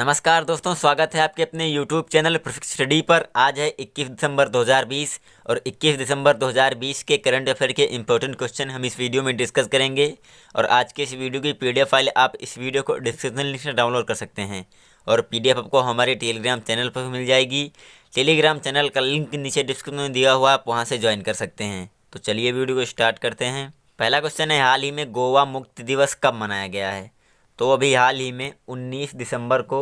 नमस्कार दोस्तों, स्वागत है आपके अपने YouTube चैनल परफेक्ट स्टडी पर। आज है 21 दिसंबर 2020 और 21 दिसंबर 2020 के करंट अफेयर के इंपॉर्टेंट क्वेश्चन हम इस वीडियो में डिस्कस करेंगे। और आज के इस वीडियो की PDF फाइल आप इस वीडियो को डिस्क्रिप्शन लिंक से डाउनलोड कर सकते हैं और PDF आपको हमारे टेलीग्राम चैनल पर मिल जाएगी। टेलीग्राम चैनल का लिंक नीचे डिस्क्रिप्शन में दिया हुआ, आप वहाँ से ज्वाइन कर सकते हैं। तो चलिए वीडियो को स्टार्ट करते हैं। पहला क्वेश्चन है, हाल ही में गोवा मुक्ति दिवस कब मनाया गया है? तो अभी हाल ही में 19 दिसंबर को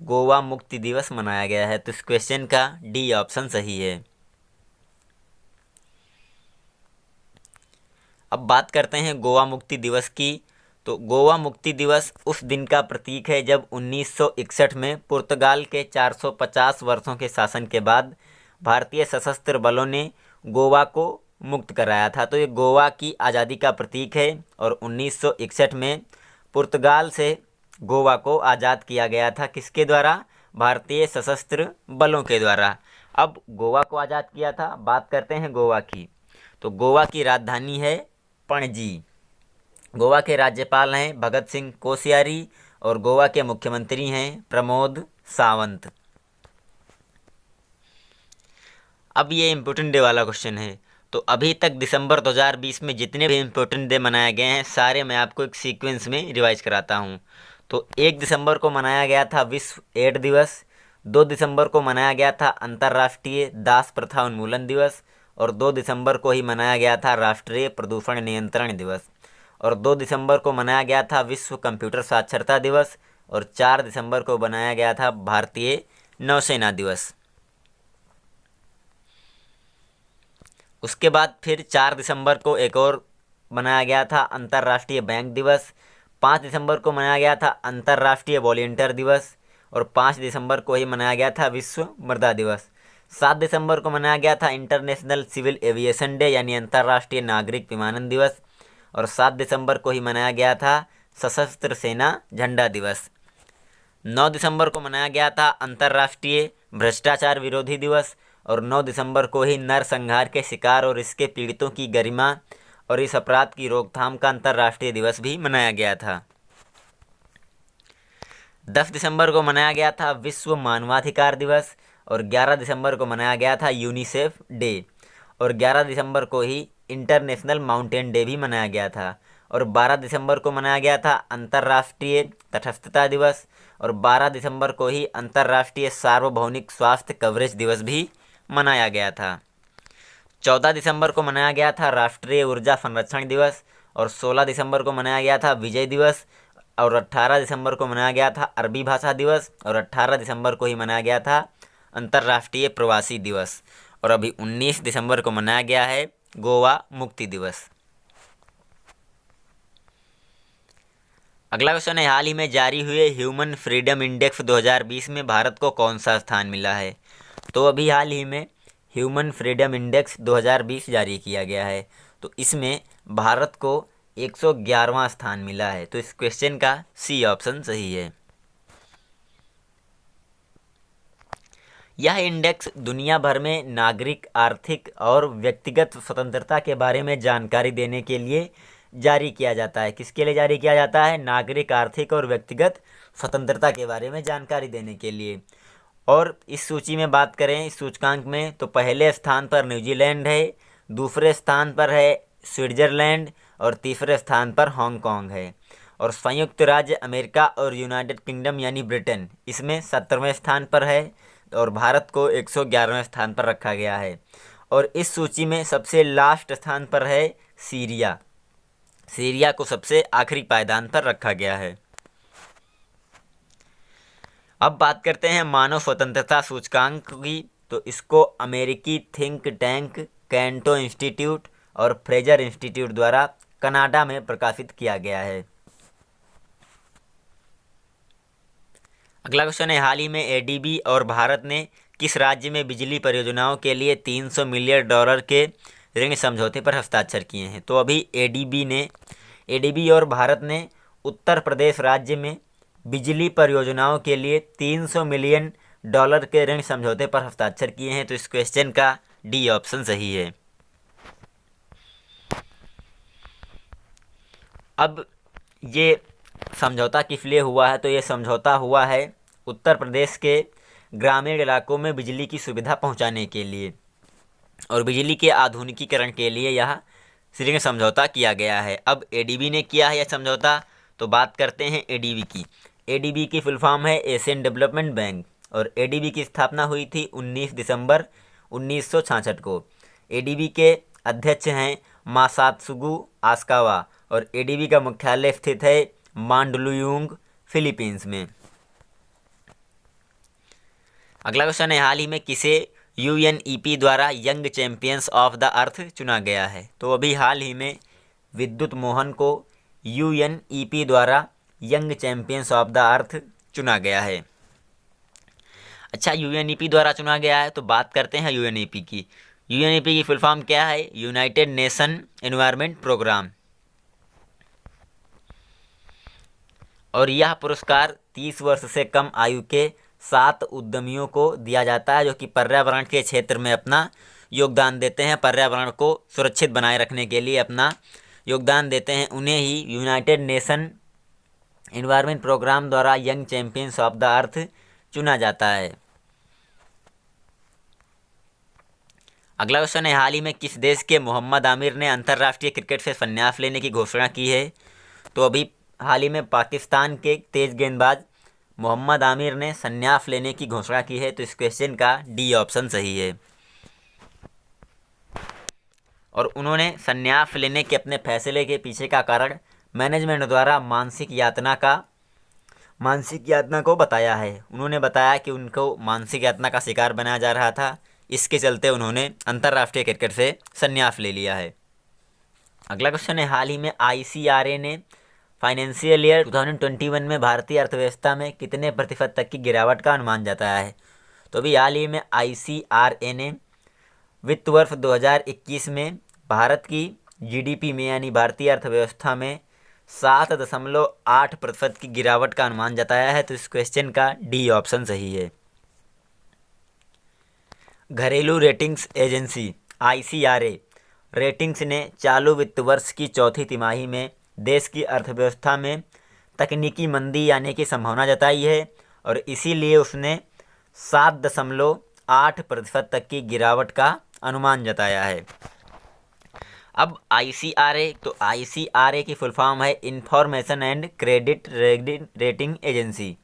गोवा मुक्ति दिवस मनाया गया है। तो इस क्वेश्चन का डी ऑप्शन सही है। अब बात करते हैं गोवा मुक्ति दिवस की। तो गोवा मुक्ति दिवस उस दिन का प्रतीक है जब 1961 में पुर्तगाल के 450 वर्षों के शासन के बाद भारतीय सशस्त्र बलों ने गोवा को मुक्त कराया था। तो ये गोवा की आज़ादी का प्रतीक है और 1961 में पुर्तगाल से गोवा को आज़ाद किया गया था। किसके द्वारा? भारतीय सशस्त्र बलों के द्वारा। अब गोवा को आज़ाद किया था, बात करते हैं गोवा की। तो गोवा की राजधानी है पणजी। गोवा के राज्यपाल हैं भगत सिंह कोश्यारी और गोवा के मुख्यमंत्री हैं प्रमोद सावंत। अब ये इम्पोर्टेंट डे वाला क्वेश्चन है। तो अभी तक दिसंबर 2020 में जितने भी इम्पोर्टेंट डे मनाए गए हैं सारे मैं आपको एक सीक्वेंस में रिवाइज कराता हूँ। तो 1 दिसंबर को मनाया गया था विश्व एड्स दिवस। 2 दिसंबर को मनाया गया था अंतर्राष्ट्रीय दास प्रथा उन्मूलन दिवस और 2 दिसंबर को ही मनाया गया था राष्ट्रीय प्रदूषण नियंत्रण दिवस और 2 दिसंबर को मनाया गया था विश्व कंप्यूटर साक्षरता दिवस और 4 दिसंबर को बनाया गया था भारतीय नौसेना दिवस। उसके बाद फिर 4 दिसंबर को एक और मनाया गया था अंतर्राष्ट्रीय बैंक दिवस। 5 दिसंबर को मनाया गया था अंतर्राष्ट्रीय वॉलंटियर दिवस और 5 दिसंबर को ही मनाया गया था विश्व मृदा दिवस। 7 दिसंबर को मनाया गया था इंटरनेशनल सिविल एविएशन डे यानी अंतर्राष्ट्रीय नागरिक विमानन दिवस और 7 दिसंबर को ही मनाया गया था सशस्त्र सेना झंडा दिवस। 9 दिसंबर को मनाया गया था अंतर्राष्ट्रीय भ्रष्टाचार विरोधी दिवस और 9 दिसंबर को ही नरसंहार के शिकार और इसके पीड़ितों की गरिमा और इस अपराध की रोकथाम का अंतर्राष्ट्रीय दिवस भी मनाया गया था। 10 दिसंबर को मनाया गया था विश्व मानवाधिकार दिवस और 11 दिसंबर को मनाया गया था यूनिसेफ डे और 11 दिसंबर को ही इंटरनेशनल माउंटेन डे भी मनाया गया था और 12 दिसंबर को मनाया गया था अंतर्राष्ट्रीय तटस्थता दिवस और 12 दिसंबर को ही अंतर्राष्ट्रीय सार्वभौमिक स्वास्थ्य कवरेज दिवस भी मनाया गया था। 14 दिसंबर को मनाया गया था राष्ट्रीय ऊर्जा संरक्षण दिवस और 16 दिसंबर को मनाया गया था विजय दिवस और 18 दिसंबर को मनाया गया था अरबी भाषा दिवस और 18 दिसंबर को ही मनाया गया था अंतर्राष्ट्रीय प्रवासी दिवस और अभी 19 दिसंबर को मनाया गया है गोवा मुक्ति दिवस। अगला क्वेश्चन है, हाल ही में जारी हुए ह्यूमन फ्रीडम इंडेक्स 2020 में भारत को कौन सा स्थान मिला है? तो अभी हाल ही में ह्यूमन फ्रीडम इंडेक्स 2020 जारी किया गया है। तो इसमें भारत को 111वां स्थान मिला है। तो इस क्वेश्चन का सी ऑप्शन सही है। यह इंडेक्स दुनिया भर में नागरिक, आर्थिक और व्यक्तिगत स्वतंत्रता के बारे में जानकारी देने के लिए जारी किया जाता है। किसके लिए जारी किया जाता है? नागरिक, आर्थिक और व्यक्तिगत स्वतंत्रता के बारे में जानकारी देने के लिए। और इस सूची में बात करें, इस सूचकांक में, तो पहले स्थान पर न्यूजीलैंड है, दूसरे स्थान पर है स्विट्जरलैंड और तीसरे स्थान पर हांगकांग है। और संयुक्त राज्य अमेरिका और यूनाइटेड किंगडम यानी ब्रिटेन इसमें 17वें स्थान पर है और भारत को 111वें स्थान पर रखा गया है। और इस सूची में सबसे लास्ट स्थान पर है सीरिया। सीरिया को सबसे आखिरी पायदान पर रखा गया है। अब बात करते हैं मानव स्वतंत्रता सूचकांक की। तो इसको अमेरिकी थिंक टैंक कैंटो इंस्टीट्यूट और फ्रेजर इंस्टीट्यूट द्वारा कनाडा में प्रकाशित किया गया है। अगला क्वेश्चन है, हाल ही में एडीबी और भारत ने किस राज्य में बिजली परियोजनाओं के लिए $300 मिलियन के ऋण समझौते पर हस्ताक्षर किए हैं? तो अभी एडीबी और भारत ने उत्तर प्रदेश राज्य में बिजली परियोजनाओं के लिए $300 मिलियन के ऋण समझौते पर हस्ताक्षर किए हैं। तो इस क्वेश्चन का डी ऑप्शन सही है। अब ये समझौता किस लिए हुआ है? तो ये समझौता हुआ है उत्तर प्रदेश के ग्रामीण इलाकों में बिजली की सुविधा पहुंचाने के लिए और बिजली के आधुनिकीकरण के लिए यह श्रीलंका समझौता किया गया है। अब एडीबी ने किया है यह समझौता, तो बात करते हैं एडीबी की। एडीबी की फुल फॉर्म है एशियन डेवलपमेंट बैंक और एडीबी की स्थापना हुई थी 19 दिसंबर 1966 को। एडीबी के अध्यक्ष हैं मासात्सुगु आस्कावा और एडीबी का मुख्यालय स्थित है मांडलुयुंग, फिलीपींस में। अगला क्वेश्चन है, हाल ही में किसे यूएनईपी द्वारा young champions of the earth चुना गया है? तो अभी हाल ही में विद्युत मोहन को यूएनईपी द्वारा young champions of the earth चुना गया है। अच्छा, यूएनईपी द्वारा चुना गया है तो बात करते हैं यूएनईपी की। यूएनईपी की फुल फॉर्म क्या है? United Nation Environment Programme. और यह पुरस्कार 30 वर्ष से कम आयु के 7 उद्यमियों को दिया जाता है जो कि पर्यावरण के क्षेत्र में अपना योगदान देते हैं, पर्यावरण को सुरक्षित बनाए रखने के लिए अपना योगदान देते हैं। उन्हें ही यूनाइटेड नेशन एनवायरनमेंट प्रोग्राम द्वारा young champions of the earth चुना जाता है। अगला क्वेश्चन है, हाल ही में किस देश के मोहम्मद आमिर ने अंतर्राष्ट्रीय क्रिकेट से संन्यास लेने की घोषणा की है? तो अभी हाल ही में पाकिस्तान के तेज गेंदबाज मोहम्मद आमिर ने संन्यास लेने की घोषणा की है, तो इस क्वेश्चन का डी ऑप्शन सही है। और उन्होंने संन्यास लेने के अपने फैसले के पीछे का कारण मैनेजमेंट द्वारा मानसिक यातना को बताया है। उन्होंने बताया कि उनको मानसिक यातना का शिकार बनाया जा रहा था, इसके चलते उन्होंने अंतर्राष्ट्रीय क्रिकेट से संन्यास ले लिया है। अगला क्वेश्चन है, हाल ही में आईसीआरए ने फाइनेंशियल ईयर 2021 में भारतीय अर्थव्यवस्था में कितने प्रतिशत तक की गिरावट का अनुमान जताया है? तो अभी हाल ही में आईसीआरए ने वित्त वर्ष 2021 में भारत की जीडीपी में यानी भारतीय अर्थव्यवस्था में 7.8% की गिरावट का अनुमान जताया है, तो इस क्वेश्चन का डी ऑप्शन सही है। घरेलू रेटिंग्स एजेंसी आईसीआरए रेटिंग्स ने चालू वित्त वर्ष की चौथी तिमाही में देश की अर्थव्यवस्था में तकनीकी मंदी आने की संभावना जताई है और इसीलिए उसने 7.8% तक की गिरावट का अनुमान जताया है। अब आईसीआरए की फुल फॉर्म है information and credit rating agency.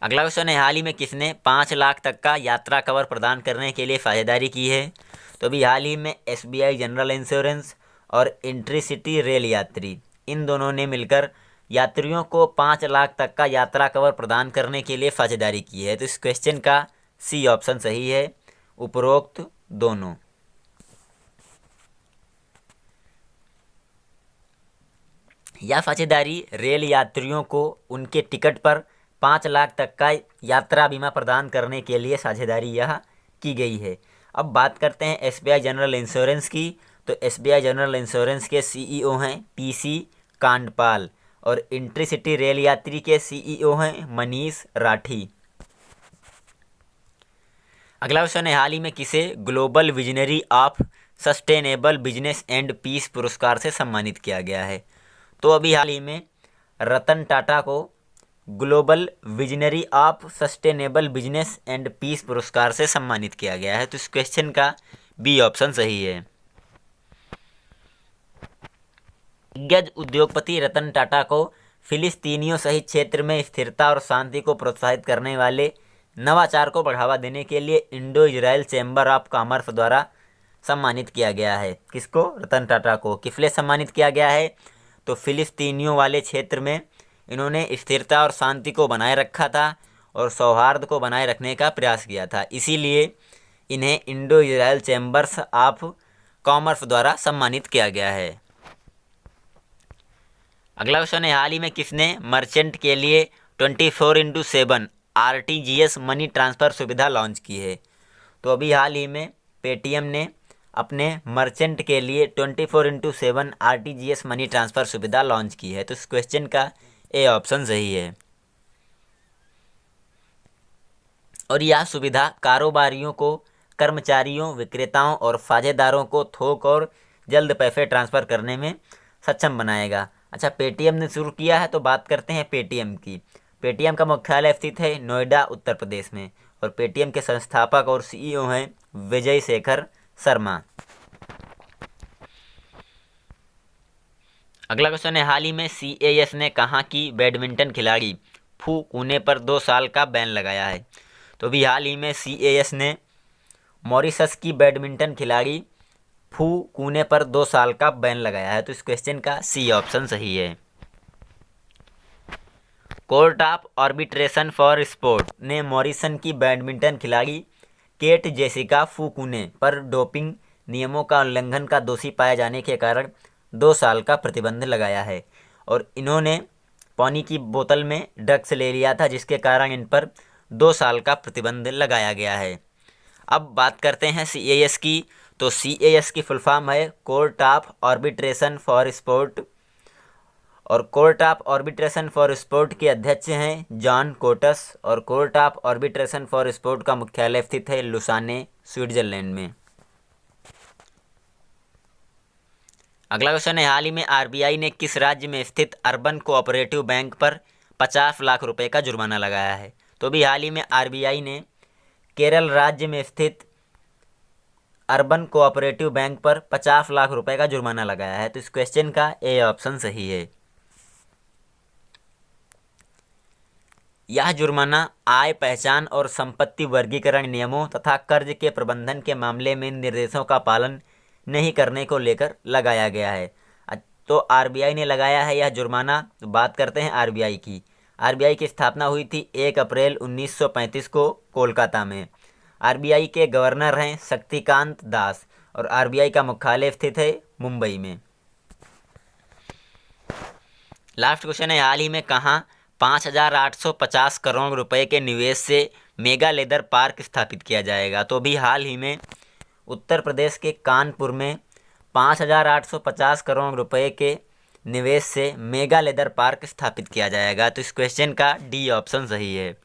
अगला क्वेश्चन है, हाल ही में किसने 5 लाख तक का यात्रा कवर प्रदान करने के लिए साझेदारी की है? तो अभी हाल ही में एसबीआई जनरल इंश्योरेंस और इंटरसिटी रेल यात्री, इन दोनों ने मिलकर यात्रियों को 5 लाख तक का यात्रा कवर प्रदान करने के लिए साझेदारी की है, तो इस क्वेश्चन का सी ऑप्शन सही है, उपरोक्त दोनों। यह साझेदारी रेल यात्रियों को उनके टिकट पर 5 लाख तक का यात्रा बीमा प्रदान करने के लिए साझेदारी यह की गई है। अब बात करते हैं एसबीआई जनरल इंश्योरेंस की, तो एसबीआई जनरल इंश्योरेंस के सीईओ हैं पीसी कांडपाल और इंटरसिटी रेल यात्री के सीईओ हैं मनीष राठी। अगला क्वेश्चन है, हाल ही में किसे Global Visionary of Sustainable Business and Peace पुरस्कार से सम्मानित किया गया है? तो अभी हाल ही में रतन टाटा को Global Visionary of Sustainable Business and Peace पुरस्कार से सम्मानित किया गया है, तो इस क्वेश्चन का बी ऑप्शन सही है। दिग्गज उद्योगपति रतन टाटा को फिलिस्तीनियों सहित क्षेत्र में स्थिरता और शांति को प्रोत्साहित करने वाले नवाचार को बढ़ावा देने के लिए Indo Israel chamber of commerce द्वारा सम्मानित किया गया है। किसको? रतन टाटा को। किस लिए सम्मानित किया गया है? तो फिलिस्तीनियों वाले क्षेत्र में इन्होंने स्थिरता और शांति को बनाए रखा था और सौहार्द को बनाए रखने का प्रयास किया था, इसीलिए इन्हें Indo Israel chambers of commerce द्वारा सम्मानित किया गया है। अगला क्वेश्चन है, हाल ही में किसने मर्चेंट के लिए 24/7 आरटीजीएस मनी ट्रांसफ़र सुविधा लॉन्च की है? तो अभी हाल ही में पेटीएम ने अपने मर्चेंट के लिए 24/7 आरटीजीएस मनी ट्रांसफ़र सुविधा लॉन्च की है, तो इस क्वेश्चन का ए ऑप्शन सही है। और यह सुविधा कारोबारियों को, कर्मचारियों, विक्रेताओं और साझेदारों को थोक और जल्द पैसे ट्रांसफ़र करने में सक्षम बनाएगा। अच्छा, पेटीएम ने शुरू किया है तो बात करते हैं पेटीएम की। पेटीएम का मुख्यालय स्थित है नोएडा, उत्तर प्रदेश में, और पेटीएम के संस्थापक और सीईओ हैं विजय शेखर शर्मा। अगला क्वेश्चन है, हाल ही में CAS ने कहा कि बैडमिंटन खिलाड़ी फू कूने पर 2 साल का बैन लगाया है। तो भी हाल ही में CAS ने मॉरिशस की बैडमिंटन खिलाड़ी फू कूने पर 2 साल का बैन लगाया है। तो इस क्वेश्चन का सी ऑप्शन सही है। Court of Arbitration for sport ने मॉरिशन की बैडमिंटन खिलाड़ी केट जेसिका फू कूने पर डोपिंग नियमों का उल्लंघन का दोषी पाए जाने के कारण 2 साल का प्रतिबंध लगाया है, और इन्होंने पानी की बोतल में ड्रग्स ले लिया था, जिसके कारण इन पर 2 साल का प्रतिबंध लगाया गया है। अब बात करते हैं CAS की। तो CAS की फुल फॉर्म है Court of Arbitration for Sport, और Court of Arbitration for Sport के अध्यक्ष हैं जॉन कोटस, और Court of Arbitration for Sport का मुख्यालय स्थित है लुसाने, स्विट्जरलैंड में। अगला क्वेश्चन है, हाल ही में RBI ने किस राज्य में स्थित अर्बन कोऑपरेटिव बैंक पर 50 लाख रुपए का जुर्माना लगाया है। तो भी हाल ही में RBI ने केरल राज्य में स्थित अर्बन कोऑपरेटिव बैंक पर 50 लाख रुपए का जुर्माना लगाया है। तो इस क्वेश्चन का ए ऑप्शन सही है। यह जुर्माना आय, पहचान और संपत्ति वर्गीकरण नियमों तथा कर्ज के प्रबंधन के मामले में निर्देशों का पालन नहीं करने को लेकर लगाया गया है। तो RBI ने लगाया है यह जुर्माना। तो बात करते हैं RBI की। RBI की स्थापना हुई थी 1 अप्रैल 1935 को कोलकाता में। RBI के गवर्नर हैं शक्तिकांत दास, और RBI का मुख्यालय स्थित है मुंबई में। लास्ट क्वेश्चन है, हाल ही में कहाँ 5,850 करोड़ रुपए के निवेश से मेगा लेदर पार्क स्थापित किया जाएगा। तो भी हाल ही में उत्तर प्रदेश के कानपुर में 5,850 करोड़ रुपए के निवेश से मेगा लेदर पार्क स्थापित किया जाएगा। तो इस क्वेश्चन का डी ऑप्शन सही है।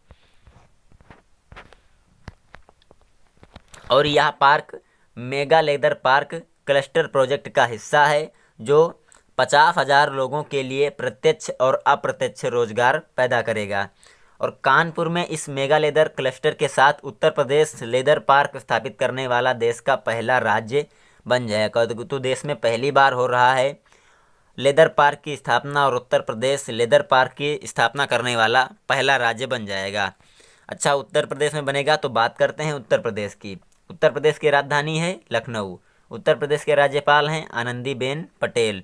और यह park mega leather park cluster project का हिस्सा है, जो 50,000 लोगों के लिए प्रत्यक्ष और अप्रत्यक्ष रोजगार पैदा करेगा। और कानपुर में इस मेगा लेदर क्लस्टर के साथ उत्तर प्रदेश लेदर पार्क स्थापित करने वाला देश का पहला राज्य बन जाएगा। तो देश में पहली बार हो रहा है लेदर पार्क की स्थापना, और उत्तर प्रदेश लेदर पार्क की स्थापना करने वाला पहला राज्य बन जाएगा। अच्छा, उत्तर प्रदेश में बनेगा तो बात करते हैं उत्तर प्रदेश की। उत्तर प्रदेश की राजधानी है लखनऊ। उत्तर प्रदेश के राज्यपाल हैं आनंदीबेन पटेल,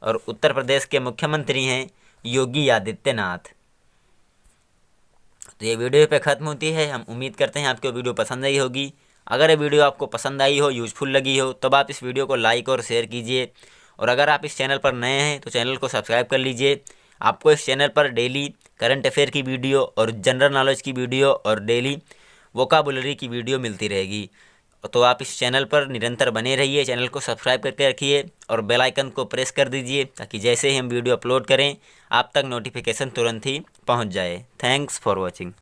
और उत्तर प्रदेश के मुख्यमंत्री हैं योगी आदित्यनाथ। तो ये वीडियो पे ख़त्म होती है। हम उम्मीद करते हैं आपको वीडियो पसंद आई होगी। अगर ये वीडियो आपको पसंद आई हो, यूजफुल लगी हो, तब आप इस वीडियो को लाइक और शेयर कीजिए। और अगर आप इस चैनल पर नए हैं तो चैनल को सब्सक्राइब कर लीजिए। आपको इस चैनल पर डेली करंट अफेयर की वीडियो और जनरल नॉलेज की वीडियो और डेली वोकाबुलरी की वीडियो मिलती रहेगी। तो आप इस चैनल पर निरंतर बने रहिए। चैनल को सब्सक्राइब करके रखिए और बेल आइकन को प्रेस कर दीजिए, ताकि जैसे ही हम वीडियो अपलोड करें आप तक नोटिफिकेशन तुरंत ही पहुंच जाए। Thanks for watching.